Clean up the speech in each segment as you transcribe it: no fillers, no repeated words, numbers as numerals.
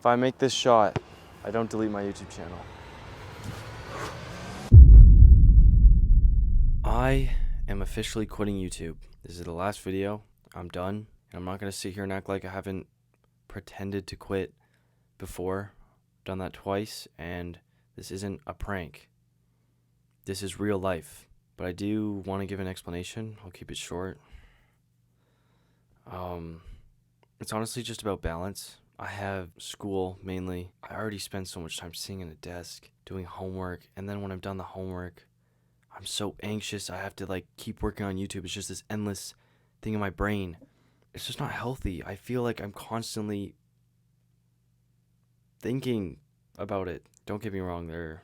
If I make this shot, I don't delete my YouTube channel. I am officially quitting YouTube. This is the last video. I'm done. And I'm not going to sit here and act like I haven't pretended to quit before. I've done that twice, and this isn't a prank. This is real life. But I do want to give an explanation. I'll keep it short. It's honestly just about balance. I have school mainly. I already spend so much time sitting at a desk doing homework, and then when I'm done the homework, I'm so anxious. I have to keep working on YouTube. It's just this endless thing in my brain. It's just not healthy. I feel like I'm constantly thinking about it. Don't get me wrong, there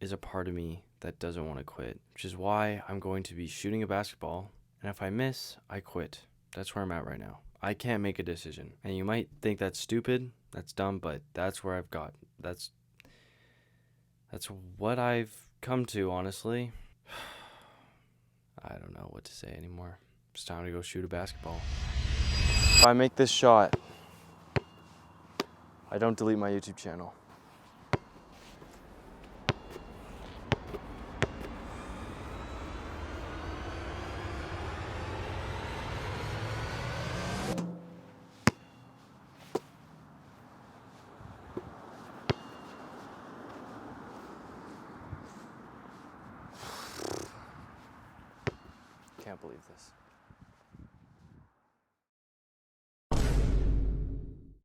is a part of me that doesn't want to quit, which is why I'm going to be shooting a basketball, and if I miss, I quit. That's where I'm at right now. I can't make a decision. And you might think that's stupid, that's dumb, but that's where I've got. That's what I've come to, honestly. I don't know what to say anymore. It's time to go shoot a basketball. If I make this shot, I don't delete my YouTube channel. Can't believe this.